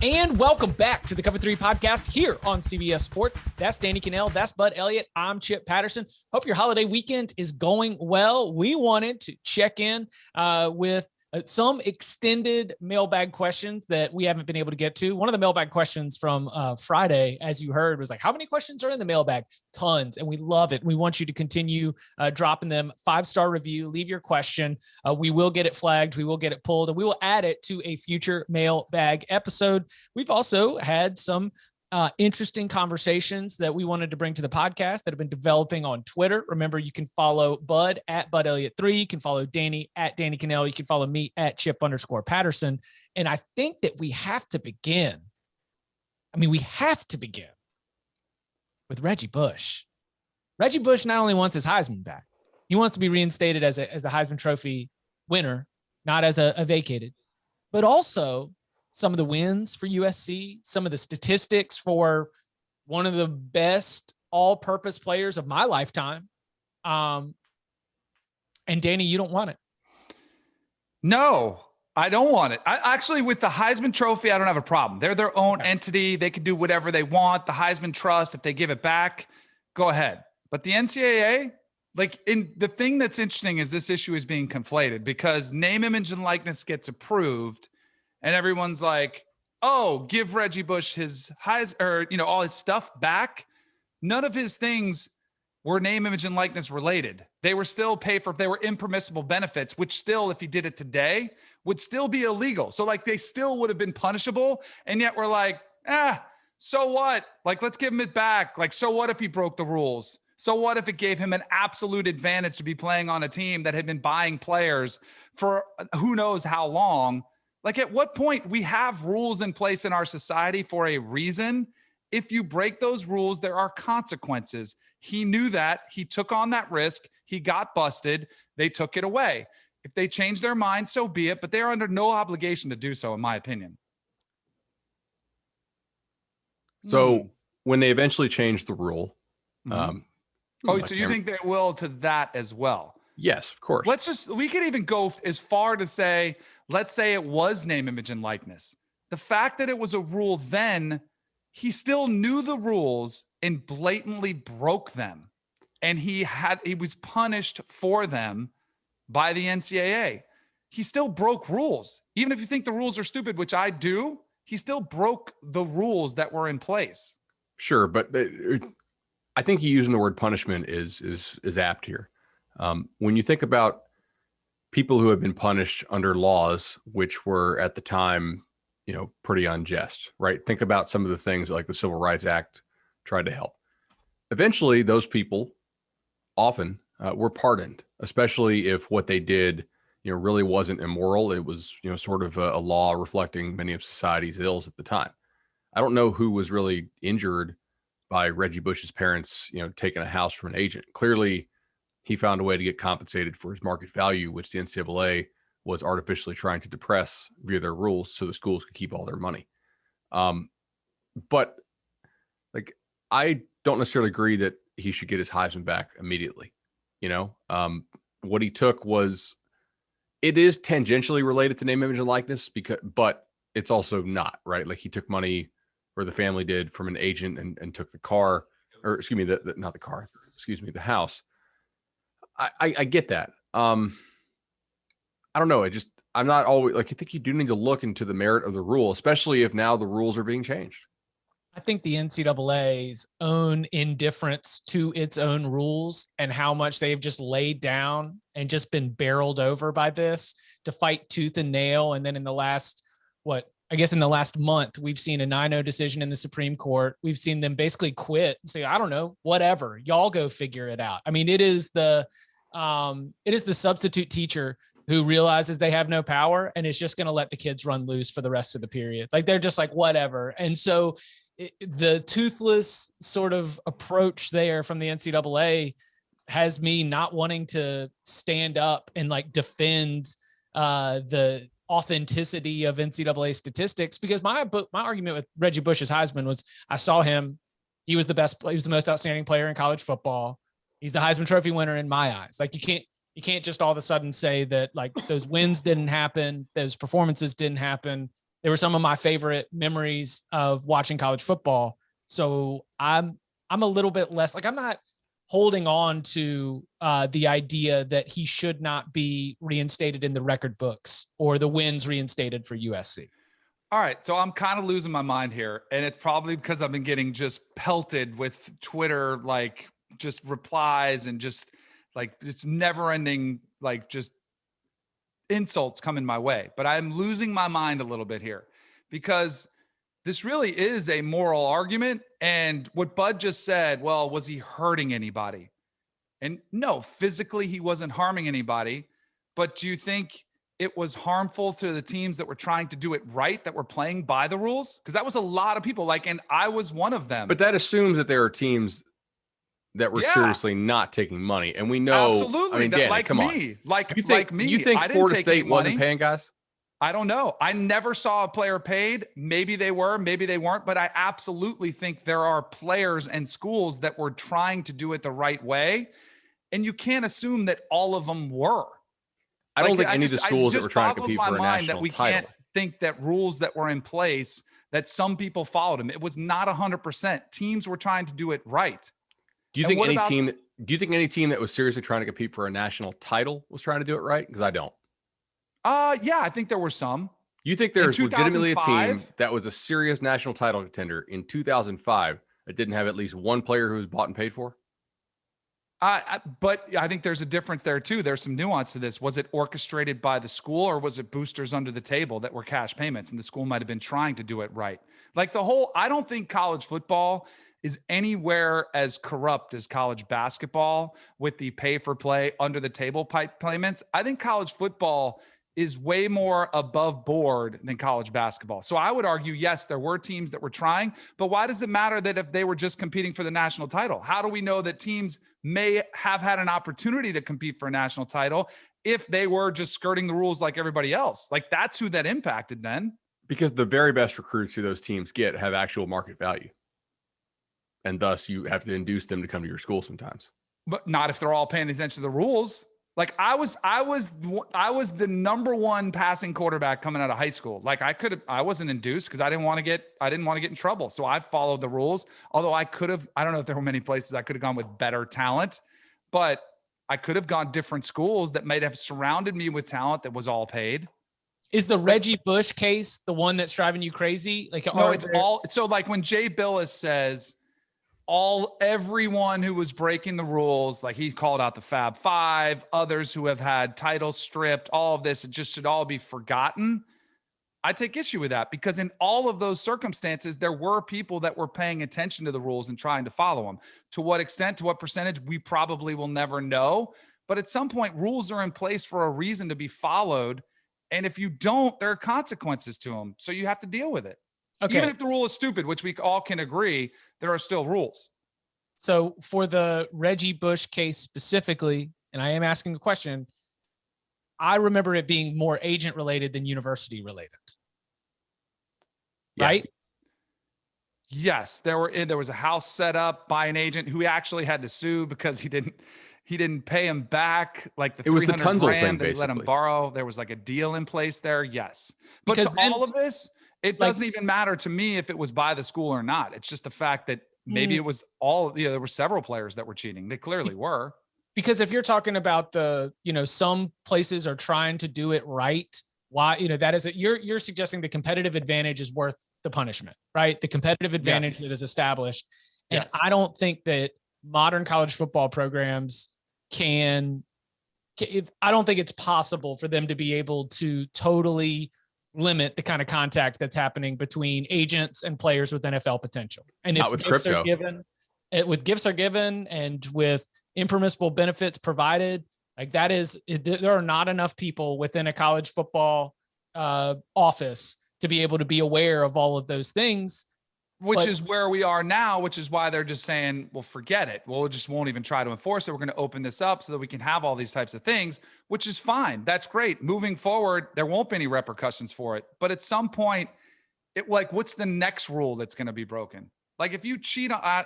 And welcome back to the Cover 3 podcast here on CBS Sports. That's Danny Cannell. That's Bud Elliott. I'm Chip Patterson. Hope your holiday weekend is going well. We wanted to check in with some extended mailbag questions that we haven't been able to get to. One of the mailbag questions from Friday, as you heard, was like, how many questions are in the mailbag? Tons. And we love it. We want you to continue dropping them. 5-star review. Leave your question. We will get it flagged. We will get it pulled, and we will add it to a future mailbag episode. We've also had some interesting conversations that we wanted to bring to the podcast that have been developing on Twitter. Remember, you can follow Bud at Bud Elliott 3. You can follow Danny at Danny Cannell. You can follow me at Chip_Patterson. And I think that we have to begin. We have to begin with Reggie Bush. Reggie Bush not only wants his Heisman back, he wants to be reinstated as a Heisman Trophy winner, not as a vacated, but also some of the wins for USC, some of the statistics for one of the best all-purpose players of my lifetime. And Danny, you don't want it. No, I don't want it. I actually, with the Heisman Trophy, I don't have a problem. They're their own entity. They can do whatever they want. The Heisman Trust, if they give it back, go ahead. But the NCAA, the thing that's interesting is this issue is being conflated because name, image, and likeness gets approved. And everyone's like, oh, give Reggie Bush his all his stuff back. None of his things were name, image, and likeness related. They were still they were impermissible benefits, which still, if he did it today, would still be illegal. So they still would have been punishable. And yet we're like, so what? Let's give him it back. So what if he broke the rules? So what if it gave him an absolute advantage to be playing on a team that had been buying players for who knows how long? At what point we have rules in place in our society for a reason? If you break those rules, there are consequences. He knew that. He took on that risk. He got busted. They took it away. If they change their mind, so be it. But they're under no obligation to do so, in my opinion. So when they eventually changed the rule. So you think they will to that as well? Yes, of course. We could even go as far to say, let's say it was name, image, and likeness. The fact that it was a rule then, he still knew the rules and blatantly broke them. And he was punished for them by the NCAA. He still broke rules. Even if you think the rules are stupid, which I do, he still broke the rules that were in place. Sure, but I think you using the word punishment is apt here. When you think about people who have been punished under laws, which were at the time, pretty unjust, right? Think about some of the things like the Civil Rights Act tried to help. Eventually, those people often were pardoned, especially if what they did, really wasn't immoral. It was, sort of a law reflecting many of society's ills at the time. I don't know who was really injured by Reggie Bush's parents, taking a house from an agent. Clearly, he found a way to get compensated for his market value, which the NCAA was artificially trying to depress via their rules so the schools could keep all their money. But I don't necessarily agree that he should get his Heisman back immediately. What he took it is tangentially related to name, image, and likeness but it's also not, right? He took money, or the family did, from an agent and took the car, or excuse me, not the car, excuse me, the house. I get that. I don't know. I'm not always I think you do need to look into the merit of the rule, especially if now the rules are being changed. I think the NCAA's own indifference to its own rules and how much they've just laid down and just been barreled over by this to fight tooth and nail. And then in the last month, we've seen a 9-0 decision in the Supreme Court. We've seen them basically quit and say, I don't know, whatever, y'all go figure it out. It is the substitute teacher who realizes they have no power and is just going to let the kids run loose for the rest of the period. They're just whatever. And so the toothless sort of approach there from the NCAA has me not wanting to stand up and defend the authenticity of NCAA statistics, because my argument with Reggie Bush's Heisman was, I saw him. He was the best. He was the most outstanding player in college football. He's the Heisman Trophy winner in my eyes. You can't just all of a sudden say that those wins didn't happen, those performances didn't happen. They were some of my favorite memories of watching college football. So I'm a little bit less like, I'm not holding on to the idea that he should not be reinstated in the record books or the wins reinstated for USC. All right. So I'm kind of losing my mind here. And it's probably because I've been getting just pelted with Twitter, like just replies and just like it's never ending, like just insults coming my way. But I'm losing my mind a little bit here because this really is a moral argument. And what Bud just said, well, was he hurting anybody? And no, physically he wasn't harming anybody. But do you think it was harmful to the teams that were trying to do it right, that were playing by the rules? Because that was a lot of people, like, and I was one of them. But that assumes that there are teams that were seriously not taking money. And we know, absolutely, I mean, Danny, come on. Like me. You think Florida State wasn't paying guys? I don't know. I never saw a player paid. Maybe they were, maybe they weren't, but I absolutely think there are players and schools that were trying to do it the right way. And you can't assume that all of them were. I don't think any of the schools that were trying to compete for a national that we title. Can't think that rules that were in place, that some people followed them. It was not 100%. Teams were trying to do it right. Do you think any team that was seriously trying to compete for a national title was trying to do it right? Because I don't. Yeah, I think there were some. You think there's legitimately a team that was a serious national title contender in 2005 that didn't have at least one player who was bought and paid for? But I think there's a difference there too. There's some nuance to this. Was it orchestrated by the school or was it boosters under the table that were cash payments and the school might've been trying to do it right? Like I don't think college football is anywhere as corrupt as college basketball with the pay for play under the table payments. I think college football is way more above board than college basketball. So I would argue, yes, there were teams that were trying, but why does it matter that if they were just competing for the national title? How do we know that teams may have had an opportunity to compete for a national title if they were just skirting the rules like everybody else? Like that's who that impacted then. Because the very best recruits who those teams get have actual market value. And thus you have to induce them to come to your school sometimes. But not if they're all paying attention to the rules. Like I was the number one passing quarterback coming out of high school. Like I wasn't induced because I didn't want to get in trouble. So I followed the rules. Although I don't know if there were many places I could have gone with better talent, but I could have gone different schools that might have surrounded me with talent that was all paid. Is the Reggie Bush case the one that's driving you crazy? Like, no, it's all. So like when Jay Billis says, everyone who was breaking the rules, like he called out the Fab Five, others who have had titles stripped, all of this, it just should all be forgotten. I take issue with that because in all of those circumstances, there were people that were paying attention to the rules and trying to follow them. To what extent, to what percentage, we probably will never know. But at some point, rules are in place for a reason to be followed. And if you don't, there are consequences to them. So you have to deal with it. Okay. Even if the rule is stupid, which we all can agree, there are still rules. So for the Reggie Bush case specifically, and I am asking a question, I remember it being more agent related than university related. Yeah. Right? Yes, there was a house set up by an agent who actually had to sue because he didn't pay him back like the $300,000 they let him borrow. There was like a deal in place there. Yes. But because all of this, it doesn't even matter to me if it was by the school or not. It's just the fact that maybe it was there were several players that were cheating. They clearly were. Because if you're talking about some places are trying to do it right, why, that is you're suggesting the competitive advantage is worth the punishment, right? The competitive advantage that is established. And I don't think that modern college football programs I don't think it's possible for them to be able to totally limit the kind of contact that's happening between agents and players with NFL potential. And if gifts are given, and with impermissible benefits provided, like there are not enough people within a college football office to be able to be aware of all of those things. Which is where we are now, which is why they're just saying, well, forget it. We'll just won't even try to enforce it. We're going to open this up so that we can have all these types of things, which is fine. That's great. Moving forward, there won't be any repercussions for it. But at some point, what's the next rule that's going to be broken? Like if you cheat on, I'm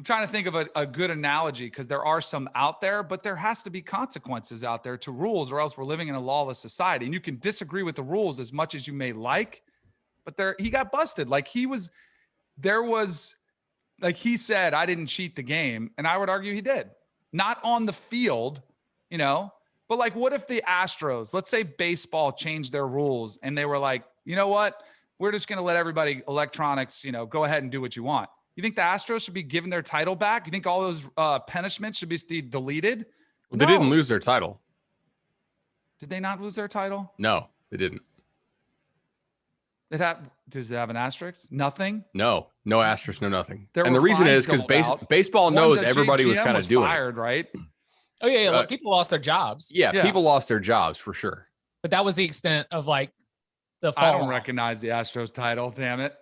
trying to think of a good analogy because there are some out there, but there has to be consequences out there to rules or else we're living in a lawless society. And you can disagree with the rules as much as you may like, but he got busted. Like he said, I didn't cheat the game. And I would argue he did. Not on the field, but like, what if the Astros, let's say baseball changed their rules and they were like, you know what? We're just going to let everybody electronics, go ahead and do what you want. You think the Astros should be given their title back? You think all those punishments should be deleted? Well, they didn't lose their title. Did they not lose their title? No, they didn't. Does it have an asterisk? Nothing? No asterisk, no nothing. And the reason is because baseball knows everybody was kind of doing fired, right? Oh yeah. Look, people lost their jobs. Yeah, people lost their jobs for sure. But that was the extent of like the fall. I don't recognize the Astros title. Damn it.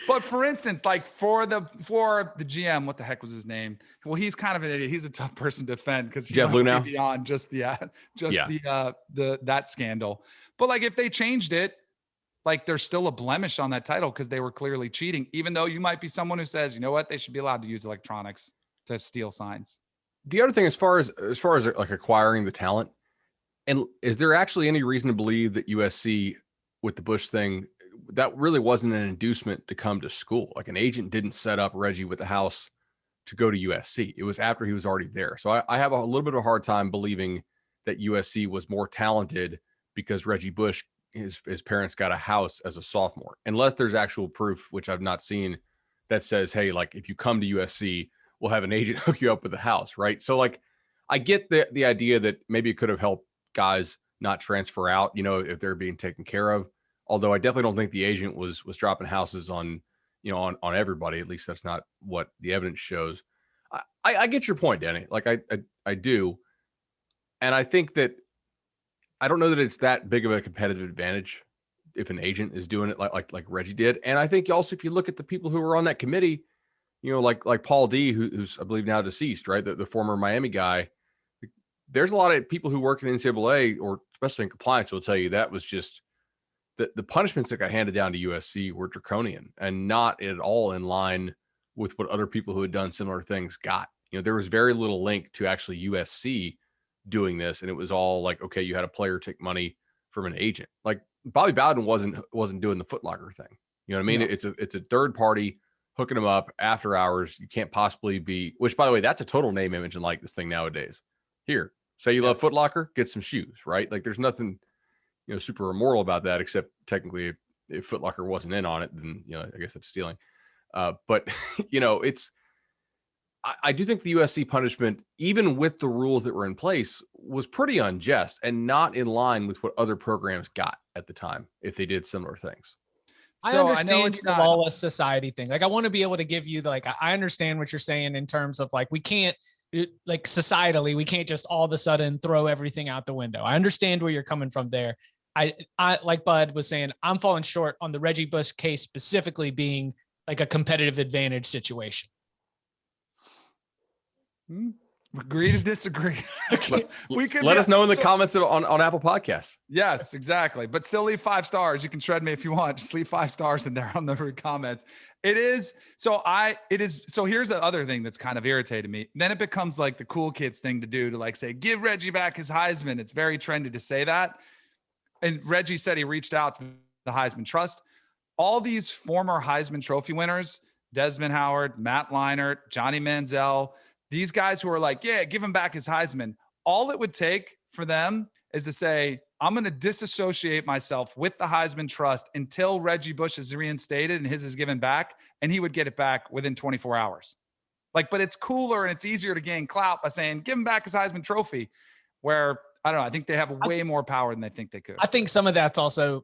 But for instance, like for the GM, what the heck was his name? Well, he's kind of an idiot. He's a tough person to defend because Jeff Luhnow beyond just that scandal. But like if they changed it, like there's still a blemish on that title because they were clearly cheating, even though you might be someone who says, you know what, they should be allowed to use electronics to steal signs. The other thing, as far as like acquiring the talent, and is there actually any reason to believe that USC with the Bush thing, that really wasn't an inducement to come to school? Like an agent didn't set up Reggie with the house to go to USC. It was after he was already there. So I have a little bit of a hard time believing that USC was more talented because Reggie Bush, his parents got a house as a sophomore, unless there's actual proof, which I've not seen, that says, hey, like if you come to USC, we'll have an agent hook you up with a house, right? So like I get the idea that maybe it could have helped guys not transfer out, if they're being taken care of. Although I definitely don't think the agent was dropping houses on everybody. At least that's not what the evidence shows. I get your point, Danny. Like I do. And I think that I don't know that it's that big of a competitive advantage if an agent is doing it like Reggie did. And I think also if you look at the people who were on that committee, like Paul D, who's I believe now deceased, right? The former Miami guy. There's a lot of people who work in NCAA or especially in compliance will tell you that was just the punishments that got handed down to USC were draconian and not at all in line with what other people who had done similar things got. There was very little link to actually USC doing this. And it was all like, okay, you had a player take money from an agent. Like Bobby Bowden wasn't doing the Foot Locker thing. You know what I mean? No. It's a third party hooking them up after hours. You can't possibly be, which by the way, that's a total name, image, and likeness thing nowadays. Here, say you love Foot Locker, get some shoes, right? Like there's nothing, super immoral about that, except technically if Foot Locker wasn't in on it, then, I guess that's stealing. But I do think the USC punishment, even with the rules that were in place, was pretty unjust and not in line with what other programs got at the time if they did similar things. So I know it's not a lawless society thing. Like I want to be able to give you I understand what you're saying in terms of like, we can't like societally, we can't just all of a sudden throw everything out the window. I understand where you're coming from there. I like Bud was saying, I'm falling short on the Reggie Bush case specifically being like a competitive advantage situation. Agree to disagree. We could let us know in the comments on Apple Podcasts. Yes, exactly. But still leave 5 stars. You can shred me if you want. Just leave 5 stars in there on the comments. So here's the other thing that's kind of irritated me. Then it becomes like the cool kids thing to do to like say, give Reggie back his Heisman. It's very trendy to say that. And Reggie said he reached out to the Heisman Trust. All these former Heisman Trophy winners, Desmond Howard, Matt Leinart, Johnny Manziel, these guys who are like, yeah, give him back his Heisman. All it would take for them is to say, I'm going to disassociate myself with the Heisman Trust until Reggie Bush is reinstated and his is given back, and he would get it back within 24 hours. But it's cooler and it's easier to gain clout by saying, give him back his Heisman Trophy, where, I don't know, I think they have way more power than they think they could. I think some of that's also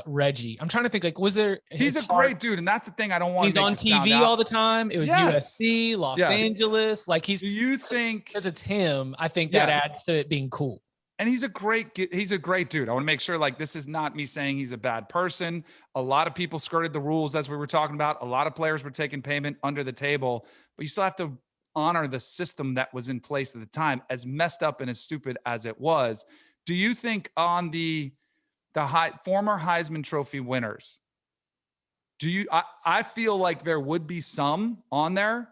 Reggie. I'm trying to think, like, was there? He's a great dude, and that's the thing I don't want. He's on TV all the time. It was USC, Los Angeles. Like he's. Do you think because it's him? I think that adds to it being cool. And he's a great dude. I want to make sure, like, this is not me saying he's a bad person. A lot of people skirted the rules, as we were talking about. A lot of players were taking payment under the table, but you still have to honor the system that was in place at the time, as messed up and as stupid as it was. Do you think on the former Heisman Trophy winners, I feel like there would be some on there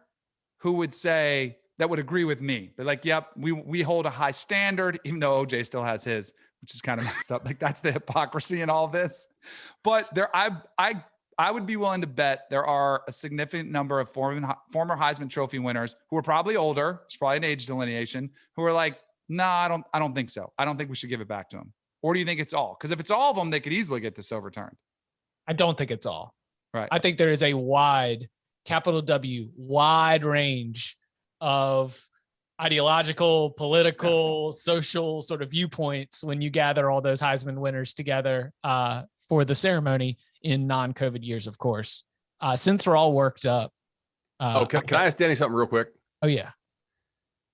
who would say that would agree with me. They're like, yep, we hold a high standard, even though OJ still has his, which is kind of messed up. Like that's the hypocrisy in all this. But I would be willing to bet there are a significant number of former Heisman Trophy winners who are probably older. It's probably an age delineation, who are like, no, I don't think so. I don't think we should give it back to him. Or do you think it's all? Because if it's all of them, they could easily get this overturned. I don't think it's all. Right. I think there is a wide, capital W, wide range of ideological, political, social sort of viewpoints when you gather all those Heisman winners together for the ceremony in non-COVID years, of course. Since we're all worked up. Can I ask Danny something real quick? Oh, yeah.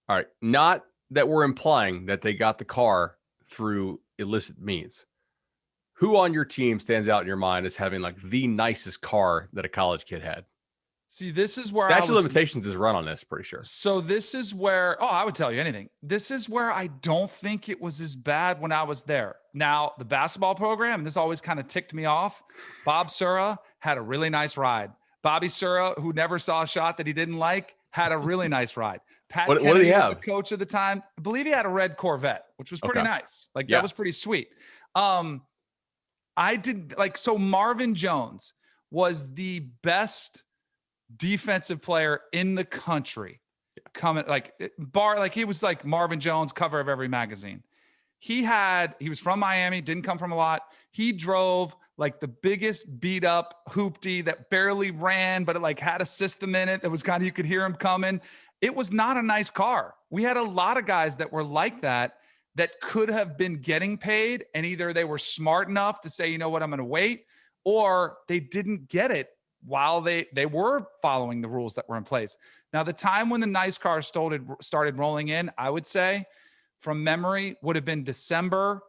All right. Not that we're implying that they got the car through illicit means. Who on your team stands out in your mind as having like the nicest car that a college kid had? See, this is where statute of limitations is run on this, pretty sure. So this is where, I would tell you anything. This is where I don't think it was as bad when I was there. Now, the basketball program, this always kind of ticked me off. Bob Sura had a really nice ride. Bobby Sura, who never saw a shot that he didn't like, had a really nice ride. Pat what did he have? The coach at the time, I believe he had a red Corvette, which was pretty nice. Like that was pretty sweet. So Marvin Jones was the best defensive player in the country. He was like Marvin Jones, cover of every magazine. He was from Miami, didn't come from a lot. He drove like the biggest beat up hoopty that barely ran, but it like had a system in it that was kind of, you could hear him coming. It was not a nice car. We had a lot of guys that were like that could have been getting paid, and either they were smart enough to say, you know what, I'm going to wait, or they didn't get it while they were following the rules that were in place. Now, the time when the nice cars started rolling in, I would say from memory would have been December,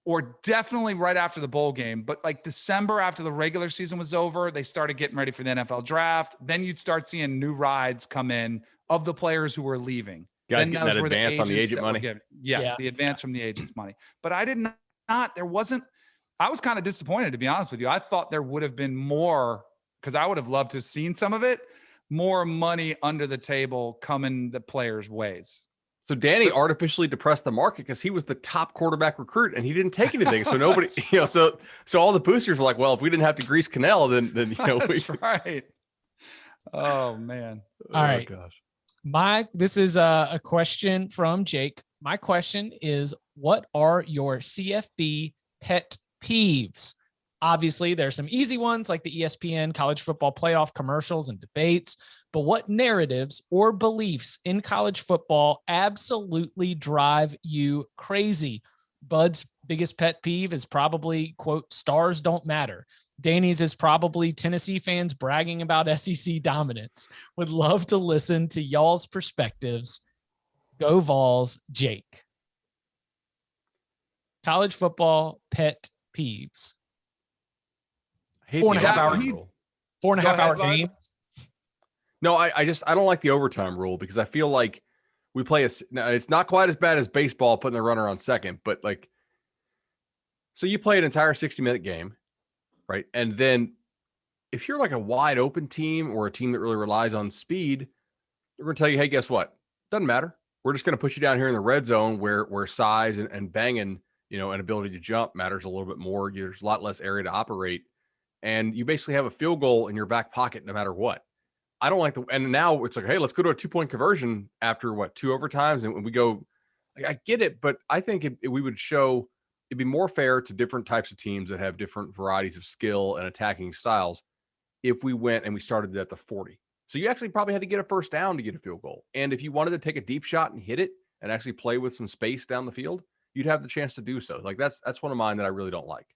or definitely right after the bowl game, but like December after the regular season was over, they started getting ready for the NFL draft. Then you'd start seeing new rides come in of the players who were leaving. Guys getting that advance on the agent money. The advance from the agent's money. But I was kind of disappointed, to be honest with you. I thought there would have been more, because I would have loved to have seen some of it, more money under the table coming the players' ways. So Danny artificially depressed the market because he was the top quarterback recruit and he didn't take anything. So nobody, so all the boosters were like, well, if we didn't have to grease Cannell, then That's right. Oh man. All right. Gosh. This is a question from Jake. My question is, what are your CFB pet peeves? Obviously, there's some easy ones like the ESPN college football playoff commercials and debates, but what narratives or beliefs in college football absolutely drive you crazy? Bud's biggest pet peeve is probably, quote, stars don't matter. Danny's is probably Tennessee fans bragging about SEC dominance. Would love to listen to y'all's perspectives. Go Vols, Jake. College football pet peeves. 4.5 hour games. No, I don't like the overtime rule because I feel like we play now it's not quite as bad as baseball putting the runner on second, but like, so you play an entire 60-minute game, right? And then if you're like a wide open team or a team that really relies on speed, they're going to tell you, hey, guess what? Doesn't matter. We're just going to put you down here in the red zone where size and banging, and ability to jump matters a little bit more. There's a lot less area to operate. And you basically have a field goal in your back pocket no matter what. I don't like and now it's like, hey, let's go to a 2-point conversion after 2 overtimes. And when we go, I get it, but I think we would show, it'd be more fair to different types of teams that have different varieties of skill and attacking styles if we went and we started at the 40. So you actually probably had to get a first down to get a field goal. And if you wanted to take a deep shot and hit it and actually play with some space down the field, you'd have the chance to do so. Like that's one of mine that I really don't like.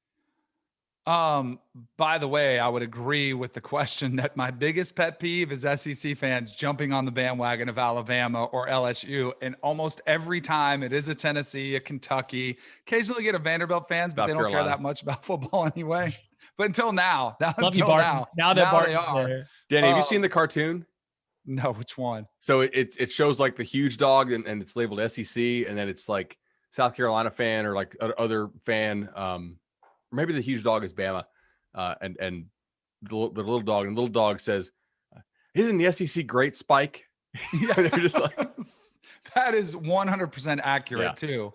By the way, I would agree with the question that my biggest pet peeve is SEC fans jumping on the bandwagon of Alabama or LSU. And almost every time it is a Tennessee, a Kentucky, occasionally get a Vanderbilt fans, but they don't care that much about football anyway. But until now, now that Barton's there. Danny, have you seen the cartoon? No, which one? So it shows like the huge dog and it's labeled SEC. And then it's like South Carolina fan or like other fan, maybe the huge dog is Bama, and the little dog, and the little dog says, "Isn't the SEC great, Spike?" Yeah. They're just like, that is 100% accurate too.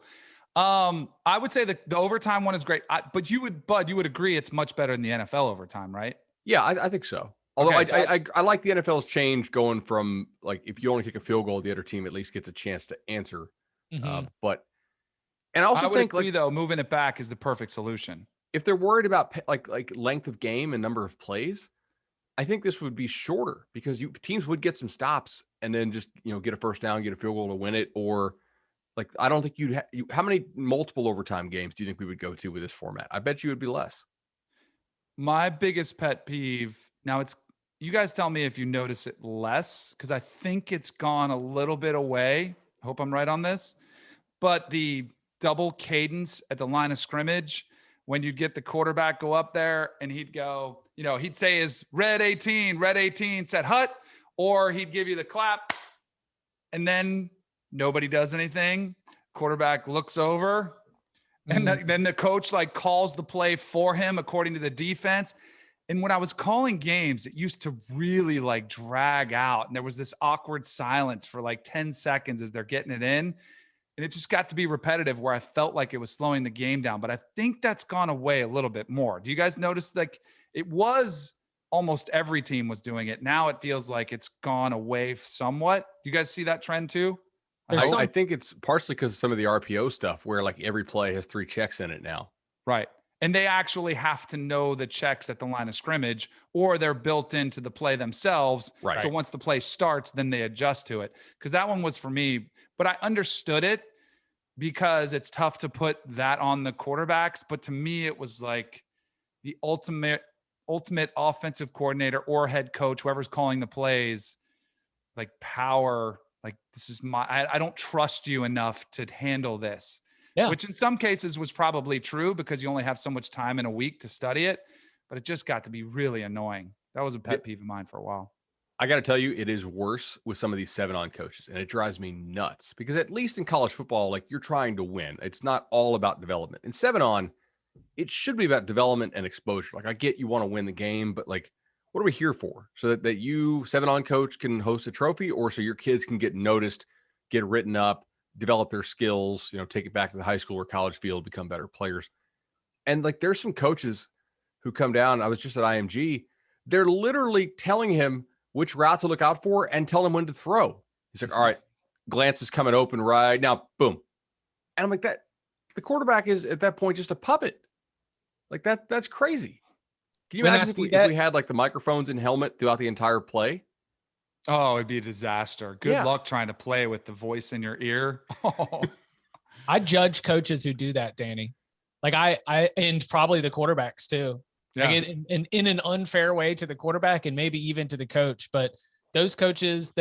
I would say the overtime one is great, but you would agree it's much better than the NFL overtime, right? yeah, I think so. Although Okay, I like the NFL's change going from like, if you only kick a field goal, the other team at least gets a chance to answer. But and I also I would think agree like though, moving it back is the perfect solution. if they're worried about like length of game and number of plays, I think this would be shorter because teams would get some stops and then just get a first down, get a field goal to win it. Or like I don't think how many multiple overtime games do you think we would go to with this format? I bet you it would be less. My biggest pet peeve, now you guys tell me if you notice it less, because I think it's gone a little bit away. I hope I'm right on this. But the double cadence at the line of scrimmage, when you'd get the quarterback go up there and he'd go, he'd say his red 18, set hut, or he'd give you the clap and then nobody does anything. Quarterback looks over and then the coach like calls the play for him according to the defense. And when I was calling games, it used to really like drag out. And there was this awkward silence for like 10 seconds as they're getting it in. And it just got to be repetitive where I felt like it was slowing the game down. But I think that's gone away a little bit more. Do you guys notice like it was almost every team was doing it? Now it feels like it's gone away somewhat. Do you guys see that trend too? I think it's partially because of some of the RPO stuff where like every play has 3 checks in it now. Right. And they actually have to know the checks at the line of scrimmage or they're built into the play themselves. Right. So once the play starts, then they adjust to it. Because that one was for me, but I understood it because it's tough to put that on the quarterbacks. But to me, it was like the ultimate offensive coordinator or head coach, whoever's calling the plays, like power, like this is I don't trust you enough to handle this. Yeah. Which in some cases was probably true because you only have so much time in a week to study it, but it just got to be really annoying. That was a pet peeve of mine for a while. I got to tell you, it is worse with some of these 7-on coaches, and it drives me nuts because at least in college football, like you're trying to win. It's not all about development. In 7-on, it should be about development and exposure. Like I get you want to win the game, but like, what are we here for? So that you 7-on coach can host a trophy, or so your kids can get noticed, get written up, develop their skills, take it back to the high school or college field, become better players. And like, there's some coaches who come down. I was just at IMG. They're literally telling him which route to look out for and tell him when to throw. He's like, all right, glance is coming open right now. Boom. And I'm like, that the quarterback is at that point just a puppet. Like that's crazy. Can you imagine if we had like the microphones and helmet throughout the entire play? Oh, it'd be a disaster. Good luck trying to play with the voice in your ear. Oh. I judge coaches who do that, Danny. Like I and probably the quarterbacks too. Yeah. Like in an unfair way to the quarterback and maybe even to the coach. But those coaches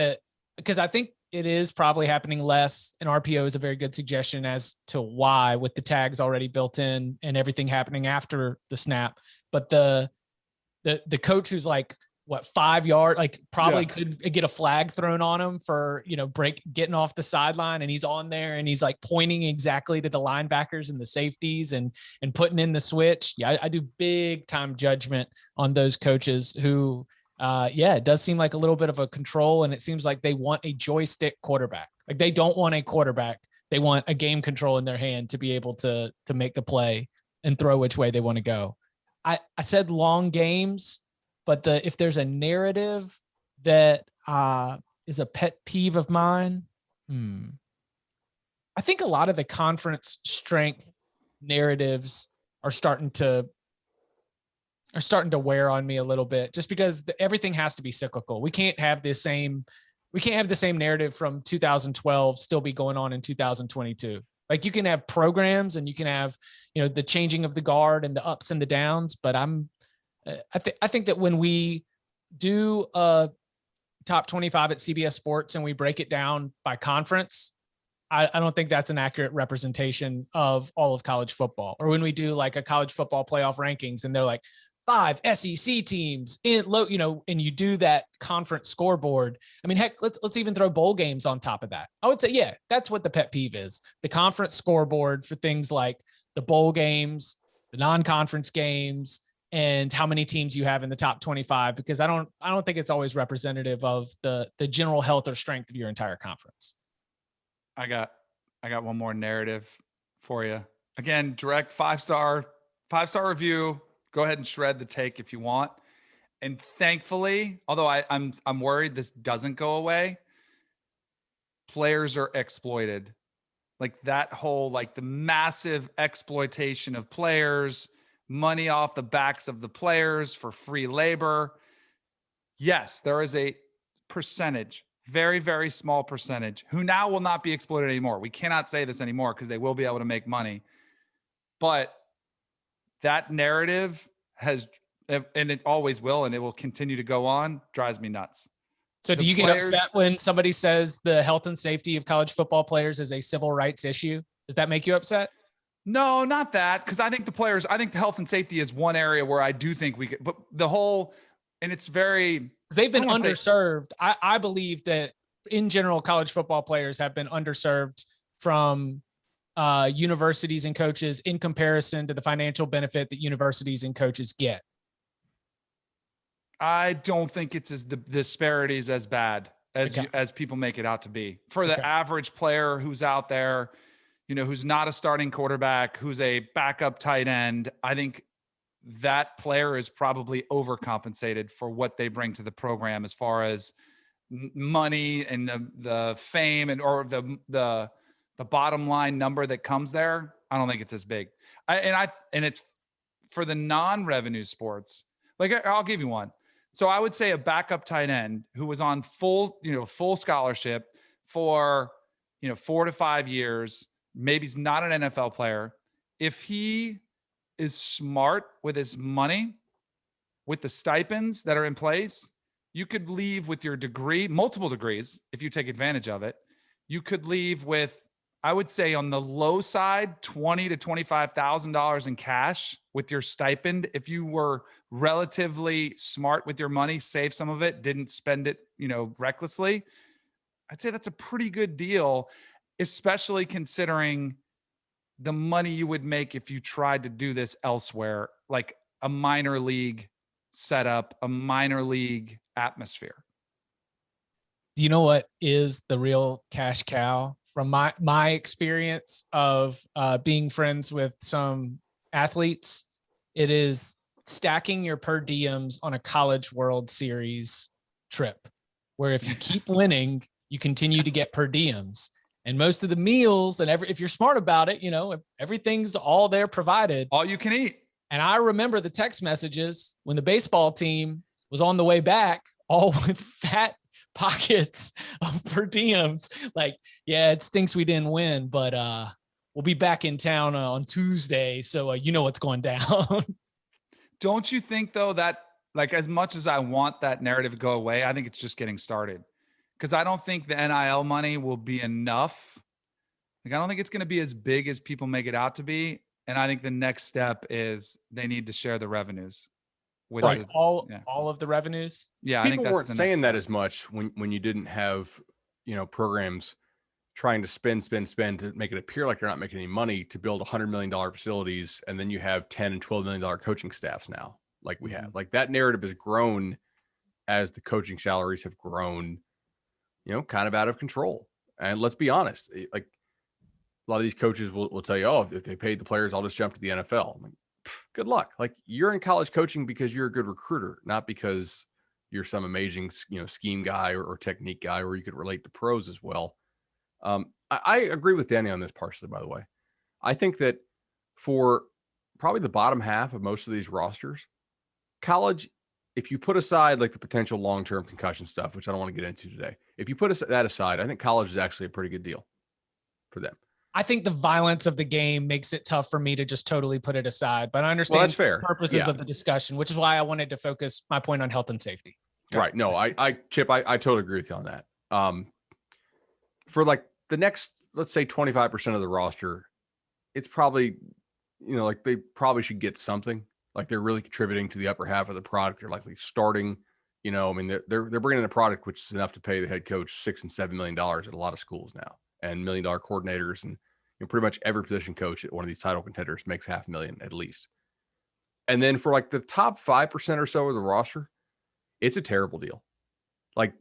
because I think it is probably happening less, and RPO is a very good suggestion as to why, with the tags already built in and everything happening after the snap. But the coach who's like, 5 yard, like probably could get a flag thrown on him for, getting off the sideline, and he's on there and he's like pointing exactly to the linebackers and the safeties and putting in the switch. Yeah. I do big time judgment on those coaches who, it does seem like a little bit of a control, and it seems like they want a joystick quarterback. Like they don't want a quarterback. They want a game control in their hand to be able to make the play and throw which way they want to go. I said long games, but if there's a narrative that is a pet peeve of mine, I think a lot of the conference strength narratives are starting to wear on me a little bit, just because everything has to be cyclical. We can't have the same narrative from 2012 still be going on in 2022. Like you can have programs and you can have, the changing of the guard and the ups and the downs, but I think that when we do a top 25 at CBS Sports and we break it down by conference, I don't think that's an accurate representation of all of college football. Or when we do like a college football playoff rankings and they're like 5 SEC teams in low, and you do that conference scoreboard. I mean, heck, let's even throw bowl games on top of that. I would say, that's what the pet peeve is. The conference scoreboard for things like the bowl games, the non-conference games, and how many teams you have in the top 25, because I don't think it's always representative of the general health or strength of your entire conference. I got one more narrative for you. Again, direct 5-star review. Go ahead and shred the take if you want. And thankfully, although I'm worried this doesn't go away, players are exploited. Like that whole, like the massive exploitation of players, money off the backs of the players for free labor. Yes, there is a percentage, very, very small percentage, who now will not be exploited anymore. We cannot say this anymore because they will be able to make money. But that narrative has, and it always will, and it will continue to go on, drives me nuts. So do you get upset when somebody says the health and safety of college football players is a civil rights issue? Does that make you upset? No, not that. Because I think the health and safety is one area where I do think we could, but the whole, and it's very, they've been underserved. I believe that in general, college football players have been underserved from universities and coaches in comparison to the financial benefit that universities and coaches get. I don't think it's the disparities as bad as people make it out to be. For the average player who's out there, who's not a starting quarterback, who's a backup tight end, I think that player is probably overcompensated for what they bring to the program as far as money and the fame or the bottom line number that comes there. I don't think it's as big. And it's for the non-revenue sports. Like I'll give you one. So I would say a backup tight end who was on full scholarship for, 4 to 5 years, maybe he's not an NFL player. If he is smart with his money, with the stipends that are in place, you could leave with your degree, multiple degrees, if you take advantage of it. You could leave with, I would say on the low side, $20,000 to $25,000 in cash with your stipend. If you were relatively smart with your money, save some of it, didn't spend it, recklessly, I'd say that's a pretty good deal, especially considering the money you would make if you tried to do this elsewhere, like a minor league setup, a minor league atmosphere. Do you know what is the real cash cow? From my experience of being friends with some athletes, it is stacking your per diems on a College World Series trip, where if you keep winning, you continue to get per diems. And most of the meals and if you're smart about it, everything's all there provided. All you can eat. And I remember the text messages when the baseball team was on the way back, all with fat pockets of per diems. Like, yeah, it stinks we didn't win, but we'll be back in town on Tuesday. So you know what's going down. Don't you think though that, like, as much as I want that narrative to go away, I think it's just getting started. Because I don't think the NIL money will be enough. Like, I don't think it's going to be as big as people make it out to be. And I think the next step is they need to share the revenues. With all of the revenues. Yeah, people I think that's weren't the saying next that step. as much when you didn't have programs trying to spend to make it appear like they're not making any money to build $100 million facilities, and then you have $10 and $12 million coaching staffs now, like we have. Like that narrative has grown as the coaching salaries have grown, kind of out of control. And let's be honest, like a lot of these coaches will tell you, oh, if they paid the players, I'll just jump to the NFL. I'm like, good luck. Like, you're in college coaching because you're a good recruiter, not because you're some amazing, scheme guy or technique guy, or you could relate to pros as well. I agree with Danny on this partially, by the way. I think that for probably the bottom half of most of these rosters, college, if you put aside like the potential long-term concussion stuff, which I don't want to get into today, if you put that aside, I think college is actually a pretty good deal for them. I think the violence of the game makes it tough for me to just totally put it aside, but I understand that's fair. The purposes of the discussion, which is why I wanted to focus my point on health and safety. Right. No, Chip, I totally agree with you on that. For like the next, let's say 25% of the roster, it's probably, like they probably should get something. Like they're really contributing to the upper half of the product. They're likely starting, they're bringing in a product which is enough to pay the head coach $6 and $7 million at a lot of schools now, and $1 million coordinators, and pretty much every position coach at one of these title contenders makes $500,000 at least. And then for like the top 5% or so of the roster, it's a terrible deal. Like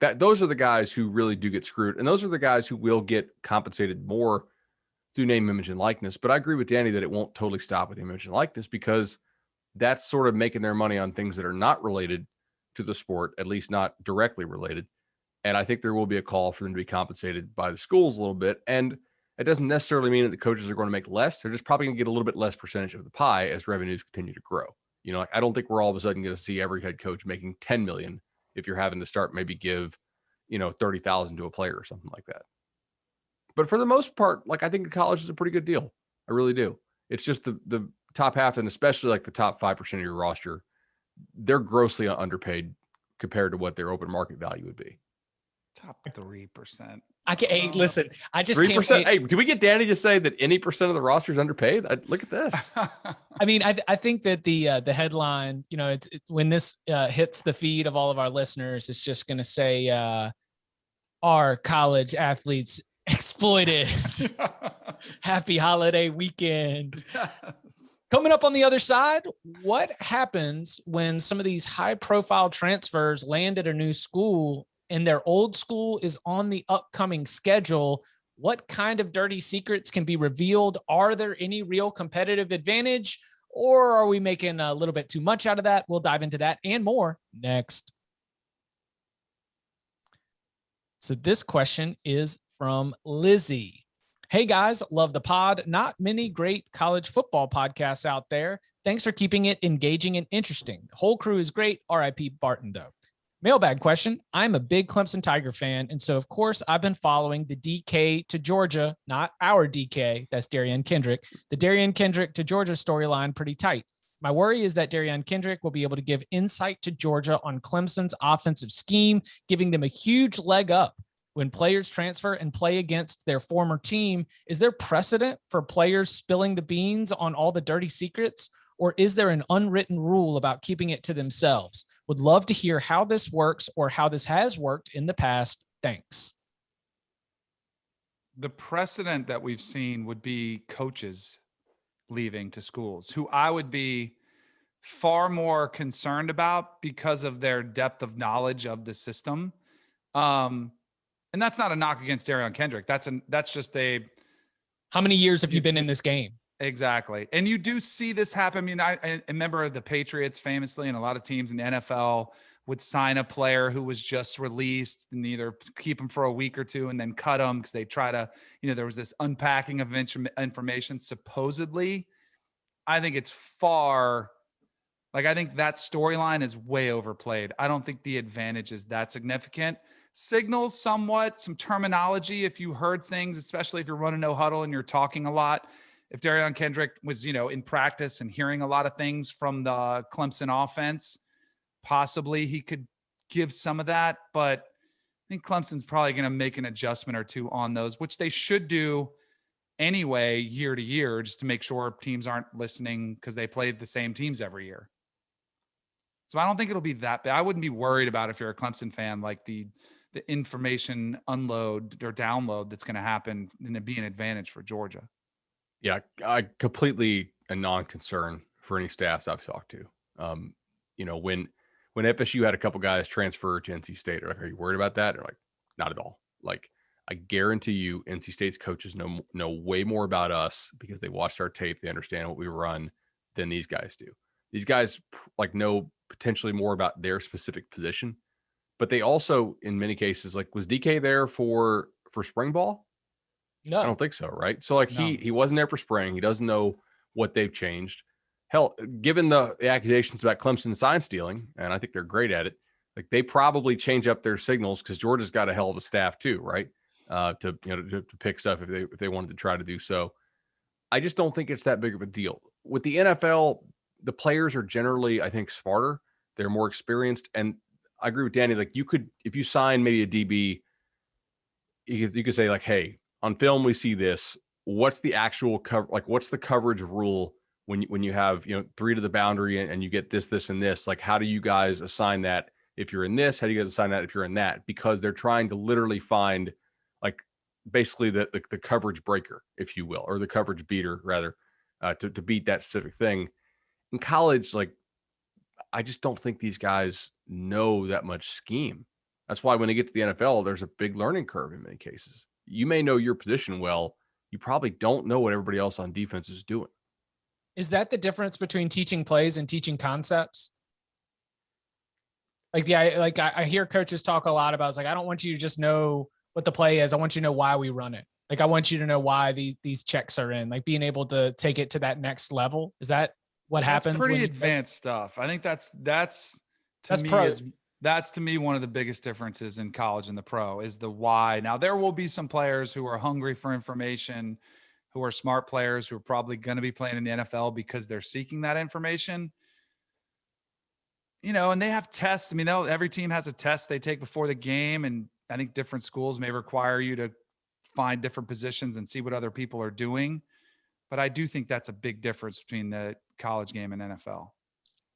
that, those are the guys who really do get screwed. And those are the guys who will get compensated more through name, image, and likeness. But I agree with Danny that it won't totally stop with image and likeness, because that's sort of making their money on things that are not related to the sport, at least not directly related. And I think there will be a call for them to be compensated by the schools a little bit. And it doesn't necessarily mean that the coaches are going to make less. They're just probably going to get a little bit less percentage of the pie as revenues continue to grow. You know, I don't think we're all of a sudden going to see every head coach making 10 million if you're having to start maybe give, 30,000 to a player or something like that. But for the most part, like, I think college is a pretty good deal. I really do. It's just the top half, and especially like the top 5% of your roster, they're grossly underpaid compared to what their open market value would be. Top 3%. I can't. Hey, listen, I just 3%. can't wait. Hey, do we get Danny to say that any percent of the roster is underpaid? Look at this. I mean, I think that the headline, it's when this hits the feed of all of our listeners, it's just going to say, "Are college athletes exploited?" Happy holiday weekend. Yes. Coming up on the other side, what happens when some of these high-profile transfers land at a new school and their old school is on the upcoming schedule? What kind of dirty secrets can be revealed? Are there any real competitive advantage, or are we making a little bit too much out of that? We'll dive into that and more next. So this question is from Lizzie. Hey guys, love the pod. Not many great college football podcasts out there. Thanks for keeping it engaging and interesting. The whole crew is great. RIP Barton, though. Mailbag question. I'm a big Clemson Tiger fan, and so, of course, I've been following the DK to Georgia, not our DK, that's Darian Kendrick, the Darian Kendrick to Georgia storyline pretty tight. My worry is that Darian Kendrick will be able to give insight to Georgia on Clemson's offensive scheme, giving them a huge leg up when players transfer and play against their former team. Is there precedent for players spilling the beans on all the dirty secrets, or is there an unwritten rule about keeping it to themselves? Would love to hear how this works or how this has worked in the past. Thanks. The precedent that we've seen would be coaches leaving to schools, who I would be far more concerned about because of their depth of knowledge of the system. And that's not a knock against Darian Kendrick. That's just a. How many years have you been in this game? Exactly. And you do see this happen. I mean, I remember the Patriots famously, and a lot of teams in the NFL would sign a player who was just released and either keep him for a week or two and then cut him because they try to, there was this unpacking of information supposedly. I think it's I think that storyline is way overplayed. I don't think the advantage is that significant. Signals somewhat, some terminology if you heard things, especially if you're running no huddle and you're talking a lot. If Darian Kendrick was, in practice and hearing a lot of things from the Clemson offense, possibly he could give some of that. But I think Clemson's probably going to make an adjustment or two on those, which they should do anyway, year to year, just to make sure teams aren't listening because they played the same teams every year. So I don't think it'll be that bad. I wouldn't be worried about, if you're a Clemson fan, like the information unload or download that's going to happen and it'd be an advantage for Georgia. Yeah, I completely a non-concern for any staffs I've talked to. When FSU had a couple guys transfer to NC State, are you worried about that? Or like, not at all. Like, I guarantee you, NC State's coaches know way more about us because they watched our tape. They understand what we run than these guys do. These guys know potentially more about their specific position, but they also, in many cases, was DK there for spring ball? No, I don't think so. Right. So he wasn't there for spring. He doesn't know what they've changed. Hell, given the accusations about Clemson sign stealing, and I think they're great at it, they probably change up their signals because Georgia's got a hell of a staff too, right? To pick stuff if they wanted to try to do so. I just don't think it's that big of a deal. With the NFL, the players are generally, I think, smarter. They're more experienced. And I agree with Danny. If you sign maybe a DB, you could say hey, on film, we see this. What's the actual cover? What's the coverage rule when you have, 3 to the boundary and you get this, and this? How do you guys assign that if you're in this? How do you guys assign that if you're in that? Because they're trying to literally find, basically the coverage breaker, if you will, or the coverage beater, rather, to beat that specific thing. in college, like, I just don't think these guys know that much scheme. That's why when they get to the NFL, there's a big learning curve in many cases. You may know your position well. You probably don't know what everybody else on defense is doing. Is that the difference between teaching plays and teaching concepts? Like, I hear coaches talk a lot about, it's like, I don't want you to just know what the play is. I want you to know why we run it. Like, I want you to know why these checks are in, like being able to take it to that next level. Is that what happens? That's pretty advanced stuff. I think that's to me one of the biggest differences in college and the pro is the why. Now, there will be some players who are hungry for information, who are smart players, who are probably going to be playing in the NFL because they're seeking that information. And they have tests. I mean, every team has a test they take before the game. And I think different schools may require you to find different positions and see what other people are doing. But I do think that's a big difference between the college game and NFL.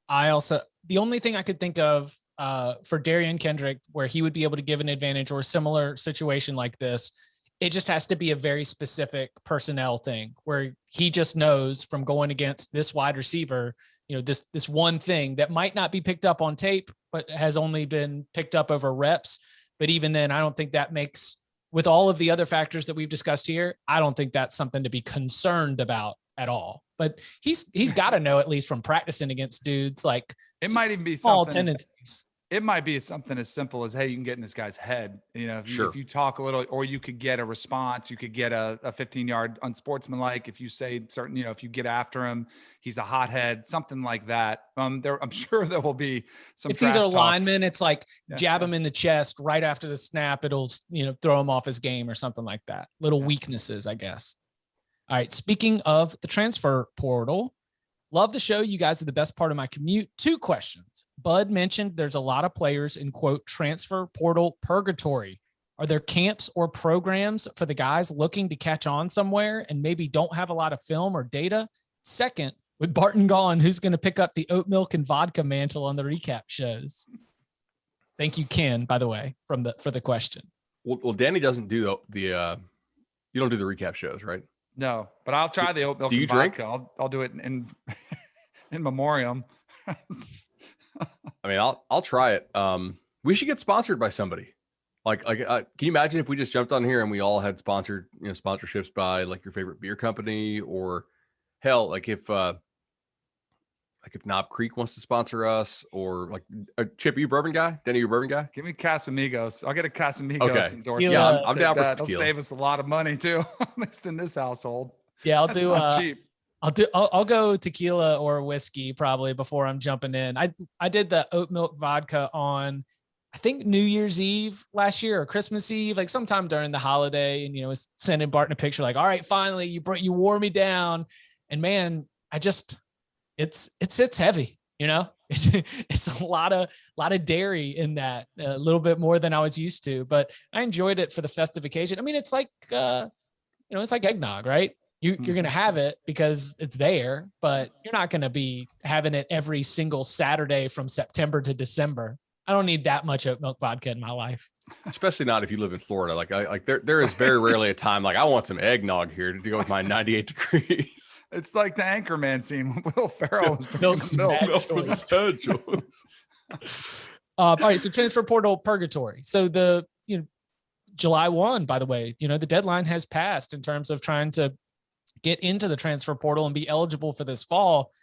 The only thing I could think of for Darian Kendrick, where he would be able to give an advantage or a similar situation like this, it just has to be a very specific personnel thing where he just knows from going against this wide receiver, this one thing that might not be picked up on tape, but has only been picked up over reps. But even then, I don't think that makes, with all of the other factors that we've discussed here, I don't think that's something to be concerned about at all. But he's got to know, at least from practicing against dudes, like it might even be small something. tendencies. It might be something as simple as, hey, you can get in this guy's head. If you talk a little, or you could get a response, you could get a 15-yard unsportsmanlike. If you say certain, if you get after him, he's a hothead, something like that. I'm sure there will be some. If he's a lineman, it's like jab him in the chest right after the snap. It'll, throw him off his game or something like that. Little weaknesses, I guess. All right. Speaking of the transfer portal, love the show. You guys are the best part of my commute. 2 questions. Bud mentioned there's a lot of players in, quote, transfer portal purgatory. Are there camps or programs for the guys looking to catch on somewhere and maybe don't have a lot of film or data? Second, with Barton gone, who's going to pick up the oat milk and vodka mantle on the recap shows? Thank you, Ken, by the way, for the question. Well, Danny doesn't do you don't do the recap shows, right? No, but I'll try the oat milk and vodka. I'll do it in memoriam. I mean, I'll try it. We should get sponsored by somebody. Can you imagine if we just jumped on here and we all had sponsored, sponsorships by like your favorite beer company, or hell, like if Knob Creek wants to sponsor us, or like Chip, are you a bourbon guy? Danny, you a bourbon guy? Give me Casamigos. I'll get a Casamigos endorsement. Yeah, I'm down for that. It'll save us a lot of money too, at least in this household. Yeah, That's cheap. I'll go tequila or whiskey probably before I'm jumping in. I did the oat milk vodka on, I think, New Year's Eve last year or Christmas Eve, like sometime during the holiday. And, was sending Barton a picture like, all right, finally you wore me down. And man, it's heavy, it's a lot of dairy in that, a little bit more than I was used to, but I enjoyed it for the festive occasion. I mean, it's like, it's like eggnog, right? You're going to have it because it's there, but you're not going to be having it every single Saturday from September to December. I don't need that much oat milk vodka in my life. Especially not if you live in Florida. Like there is very rarely a time like I want some eggnog here to go with my 98 degrees. It's like the Anchorman scene when Will Ferrell was drinking milk. All right, so transfer portal purgatory. So the July 1, by the way, the deadline has passed in terms of trying to get into the transfer portal and be eligible for this fall.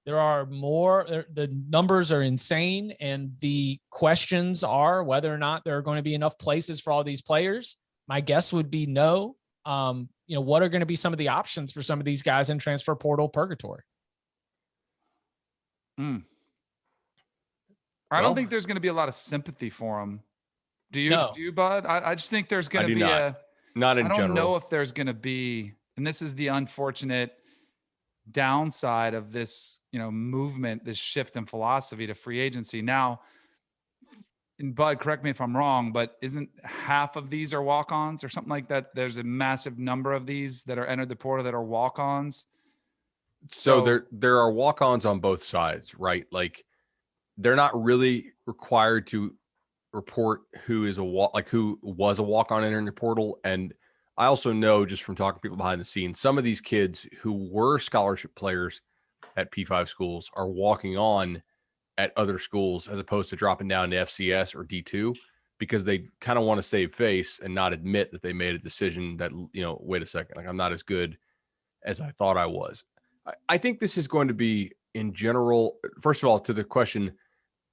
There are the numbers are insane. And the questions are whether or not there are going to be enough places for all these players. My guess would be no. What are going to be some of the options for some of these guys in transfer portal purgatory? I don't think there's going to be a lot of sympathy for them. Do you? No. Do you, Bud? I just think there's going to be not in general. I don't know if there's going to be, and this is the unfortunate downside of this, movement, this shift in philosophy to free agency. Now, and Bud, correct me if I'm wrong, but isn't half of these are walk-ons or something like that? There's a massive number of these that are entered the portal that are walk-ons. So there are walk-ons on both sides, right? Like they're not really required to report who was a walk-on entering the portal. And I also know just from talking to people behind the scenes, some of these kids who were scholarship players at P5 schools are walking on at other schools as opposed to dropping down to FCS or D2 because they kind of want to save face and not admit that they made a decision that, wait a second, like I'm not as good as I thought I was. I think this is going to be in general, first of all, to the question,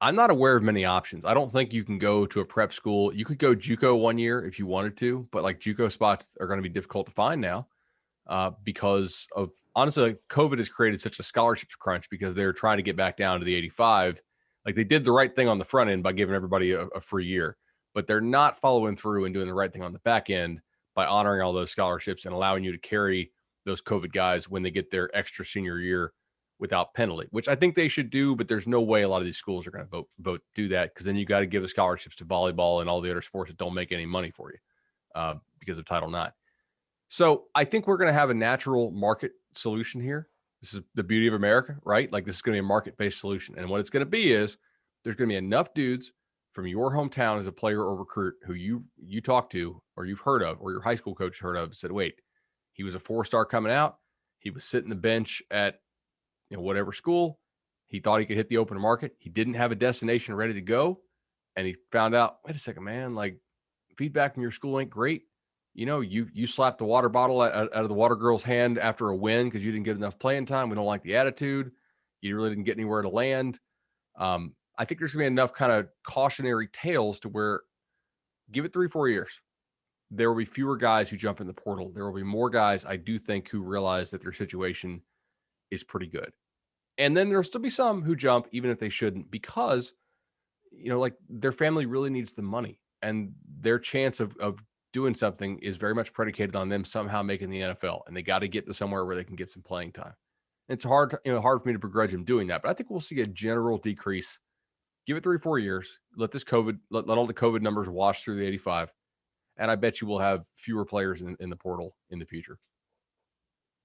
I'm not aware of many options. I don't think you can go to a prep school. You could go JUCO 1 year if you wanted to, but like JUCO spots are going to be difficult to find now because of honestly, like COVID has created such a scholarships crunch because they're trying to get back down to the 85. Like they did the right thing on the front end by giving everybody a free year, but they're not following through and doing the right thing on the back end by honoring all those scholarships and allowing you to carry those COVID guys when they get their extra senior year without penalty, which I think they should do, but there's no way a lot of these schools are going to vote do that because then you got to give the scholarships to volleyball and all the other sports that don't make any money for you because of Title IX. So I think we're going to have a natural market solution here. This is the beauty of America, right? Like this is going to be a market-based solution. And what it's going to be is there's going to be enough dudes from your hometown as a player or recruit who you talk to or you've heard of or your high school coach heard of said, wait, he was a 4-star coming out. He was sitting the bench at whatever school. He thought he could hit the open market. He didn't have a destination ready to go. And he found out, wait a second, man, like feedback from your school ain't great. You slapped the water bottle out of the water girl's hand after a win because you didn't get enough playing time. We don't like the attitude. You really didn't get anywhere to land. I think there's going to be enough kind of cautionary tales to where give it 3-4 years. There will be fewer guys who jump in the portal. There will be more guys, I do think, who realize that their situation is pretty good. And then there'll still be some who jump, even if they shouldn't, because, like their family really needs the money and their chance of doing something is very much predicated on them somehow making the NFL, and they got to get to somewhere where they can get some playing time. It's hard for me to begrudge them doing that, but I think we'll see a general decrease. Give it 3-4 years. Let this let all the COVID numbers wash through the 85, and I bet you will have fewer players in the portal in the future.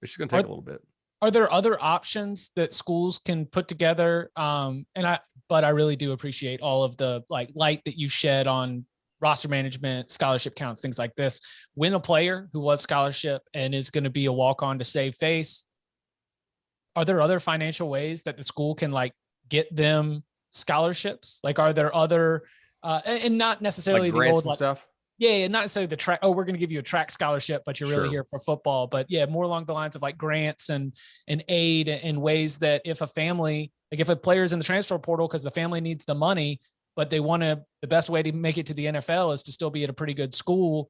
It's just going to take a little bit. Are there other options that schools can put together? But I really do appreciate all of the light that you shed on roster management, scholarship counts, things like this. When a player who was scholarship and is going to be a walk-on to save face, are there other financial ways that the school can get them scholarships? Are there other, and not necessarily the old stuff? Yeah, not necessarily the track. Oh, we're going to give you a track scholarship, but you're really here for football. But yeah, more along the lines of grants and aid in ways that if a family, if a player is in the transfer portal because the family needs the money, but they want the best way to make it to the NFL is to still be at a pretty good school.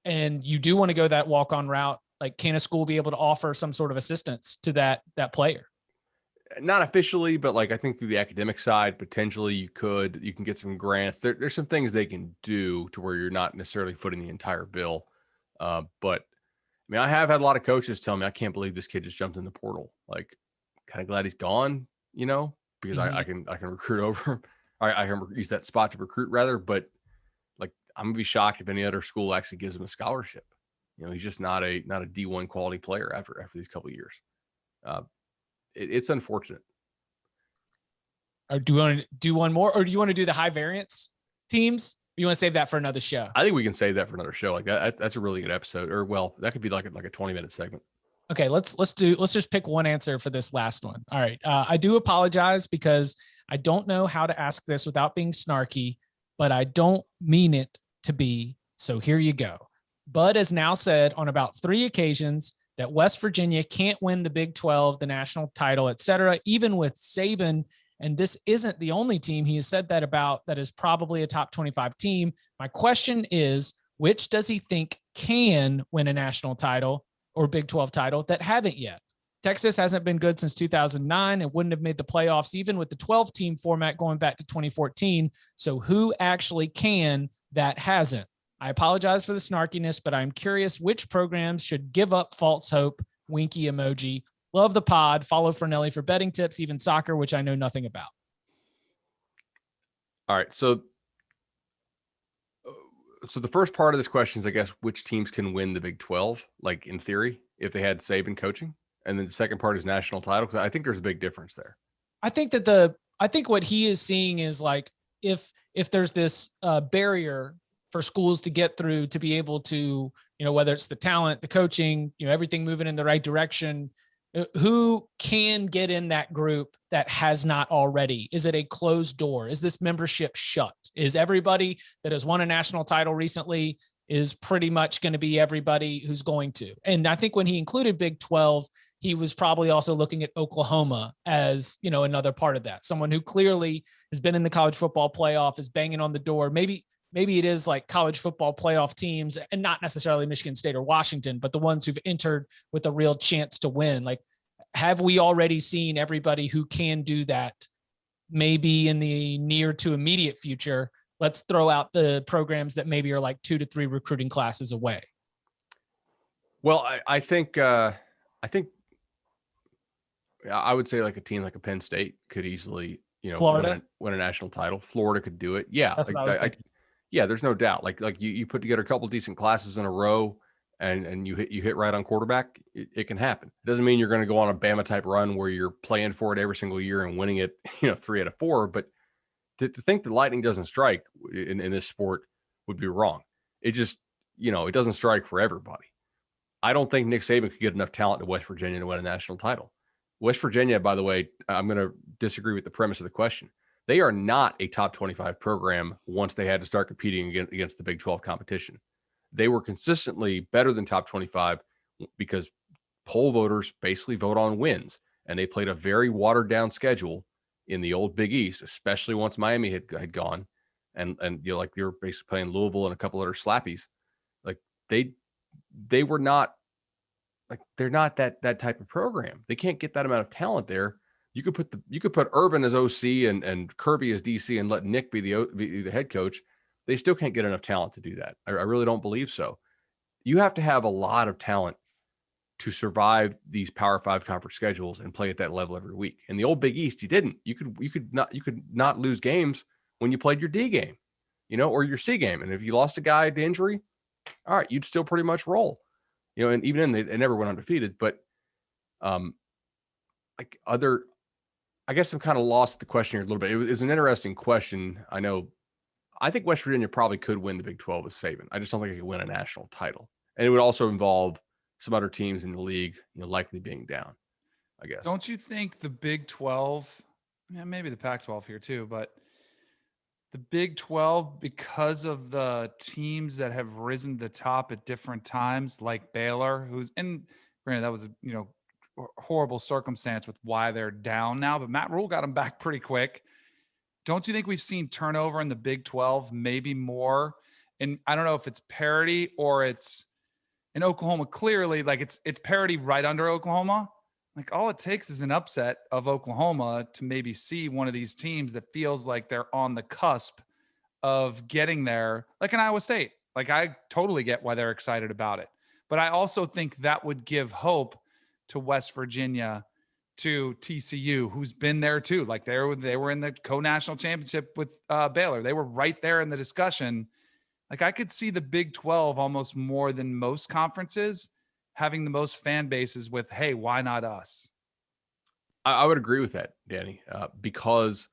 And you do want to go that walk-on route. Can a school be able to offer some sort of assistance to that player? Not officially, but I think through the academic side, potentially you can get some grants. There's some things they can do to where you're not necessarily footing the entire bill. But I have had a lot of coaches tell me, I can't believe this kid just jumped in the portal. Kind of glad he's gone, because I can recruit over him. I can use that spot to recruit rather, but I'm gonna be shocked if any other school actually gives him a scholarship. He's just not a D1 quality player after these couple of years. It's unfortunate. Or do you want to do one more, or do you want to do the high variance teams? Or you want to save that for another show? I think we can save that for another show. That's a really good episode. Or that could be like a 20-minute segment. Okay, let's just pick one answer for this last one. All right. I do apologize because I don't know how to ask this without being snarky, but I don't mean it to be. So here you go. Bud has now said on about 3 occasions that West Virginia can't win the Big 12, the national title, et cetera, even with Saban. And this isn't the only team he has said that about that is probably a top 25 team. My question is, which does he think can win a national title or Big 12 title that haven't yet? Texas hasn't been good since 2009 and wouldn't have made the playoffs even with the 12-team format going back to 2014. So who actually can that hasn't? I apologize for the snarkiness, but I'm curious which programs should give up false hope. Winky emoji. Love the pod. Follow Fernelli for betting tips, even soccer, which I know nothing about. All right. So the first part of this question is, I guess, which teams can win the Big 12, in theory, if they had Saban coaching. And then the second part is national title, because I think there's a big difference there. I think what he is seeing is if there's this barrier for schools to get through to be able to, whether it's the talent, the coaching, everything moving in the right direction, Who can get in that group that has not already? Is it a closed door? Is this membership shut? Is everybody that has won a national title recently is pretty much going to be everybody who's going to? And I think when he included Big 12, he was probably also looking at Oklahoma as, another part of that. Someone who clearly has been in the college football playoff, is banging on the door. Maybe it is like college football playoff teams, and not necessarily Michigan State or Washington, but the ones who've entered with a real chance to win. Like, have we already seen everybody who can do that? Maybe in the near to immediate future, let's throw out the programs that maybe are like 2 to 3 recruiting classes away. Well, I think I would say like a team like a Penn State could easily, Florida win a national title. Florida could do it. Yeah. That's what I was thinking. Yeah, there's no doubt. Like you put together a couple decent classes in a row and you hit right on quarterback, it can happen. It doesn't mean you're going to go on a Bama type run where you're playing for it every single year and winning it, 3 out of 4. But to think that lightning doesn't strike in this sport would be wrong. It just, it doesn't strike for everybody. I don't think Nick Saban could get enough talent to West Virginia to win a national title. West Virginia, by the way, I'm going to disagree with the premise of the question. They are not a top 25 program once they had to start competing against the Big 12 competition. They were consistently better than top 25 because poll voters basically vote on wins, and they played a very watered down schedule in the old Big East, especially once Miami had gone, and they were basically playing Louisville and a couple other slappies. Like they were not, like, they're not that type of program. They can't get that amount of talent there. You could put Urban as OC and Kirby as DC and let Nick be the head coach. They still can't get enough talent to do that. I really don't believe so. You have to have a lot of talent to survive these Power 5 conference schedules and play at that level every week. In the old Big East, you didn't. You could not lose games when you played your D game, or your C game. And if you lost a guy to injury, all right, you'd still pretty much roll. And even then they never went undefeated. But I guess I'm kind of lost the question here a little bit. It was an interesting question. I think West Virginia probably could win the Big 12 with Saban. I just don't think it could win a national title. And it would also involve some other teams in the league, likely being down, I guess. Don't you think the Big 12, maybe the Pac-12 here too, but the Big 12, because of the teams that have risen to the top at different times, like Baylor, granted that was horrible circumstance with why they're down now, but Matt Rule got them back pretty quick. Don't you think we've seen turnover in the Big 12, maybe more? And I don't know if it's parity or it's in Oklahoma, clearly, like it's parity right under Oklahoma. Like, all it takes is an upset of Oklahoma to maybe see one of these teams that feels like they're on the cusp of getting there, like in Iowa State. Like, I totally get why they're excited about it. But I also think that would give hope to West Virginia, to TCU, who's been there too. Like, they were in the co-national championship with Baylor. They were right there in the discussion. Like, I could see the Big 12 almost more than most conferences having the most fan bases with, hey, why not us? I would agree with that, Danny, because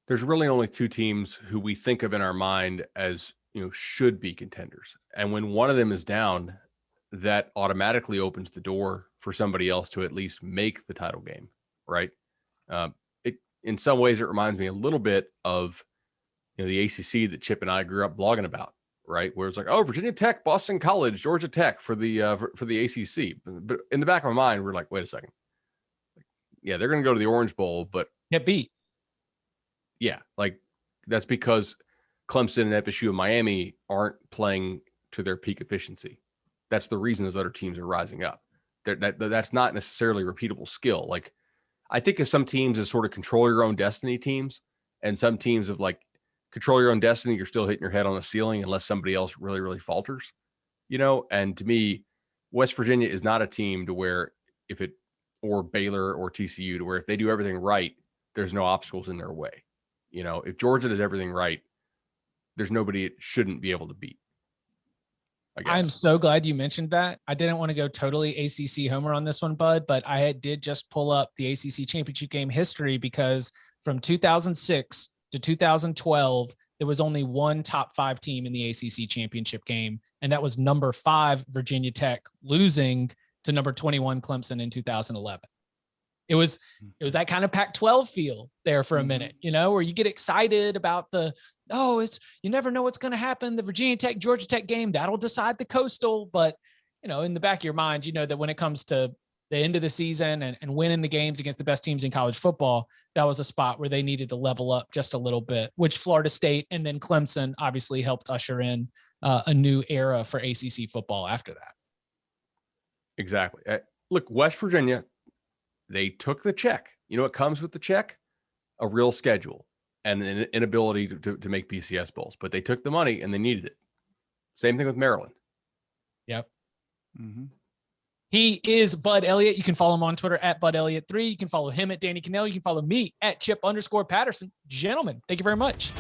there's really only 2 teams who we think of in our mind as, should be contenders. And when one of them is down, that automatically opens the door for somebody else to at least make the title game, right? In some ways, it reminds me a little bit of the ACC that Chip and I grew up blogging about, right? Where it's like, oh, Virginia Tech, Boston College, Georgia Tech for the ACC. But in the back of my mind, we're like, wait a second, yeah, they're going to go to the Orange Bowl, but get beat. Yeah, like that's because Clemson and FSU and Miami aren't playing to their peak efficiency. That's the reason those other teams are rising up. That's not necessarily repeatable skill. Like, I think of some teams as sort of control your own destiny teams, and some teams of like control your own destiny. You're still hitting your head on the ceiling unless somebody else really, really falters, And to me, West Virginia is not a team to where or Baylor or TCU, to where if they do everything right, there's no obstacles in their way. If Georgia does everything right, there's nobody it shouldn't be able to beat. I'm so glad you mentioned that. I didn't want to go totally ACC homer on this one, Bud, but I did just pull up the ACC championship game history, because from 2006 to 2012, there was only one top 5 team in the ACC championship game, and that was number 5 Virginia Tech, losing to number 21 Clemson in 2011. It was that kind of Pac-12 feel there for a minute, where you get excited about you never know what's going to happen. The Virginia Tech, Georgia Tech game, that'll decide the Coastal. But, in the back of your mind, that when it comes to the end of the season and winning the games against the best teams in college football, that was a spot where they needed to level up just a little bit, which Florida State and then Clemson obviously helped usher in a new era for ACC football after that. Exactly. Look, West Virginia, they took the check. What comes with the check? A real schedule and an inability to make BCS bowls. But they took the money and they needed it. Same thing with Maryland. Yep. He is Bud Elliott. You can follow him on Twitter at Bud Elliott 3. You can follow him at Danny Cannell. You can follow me at Chip_Patterson. Gentlemen, thank you very much.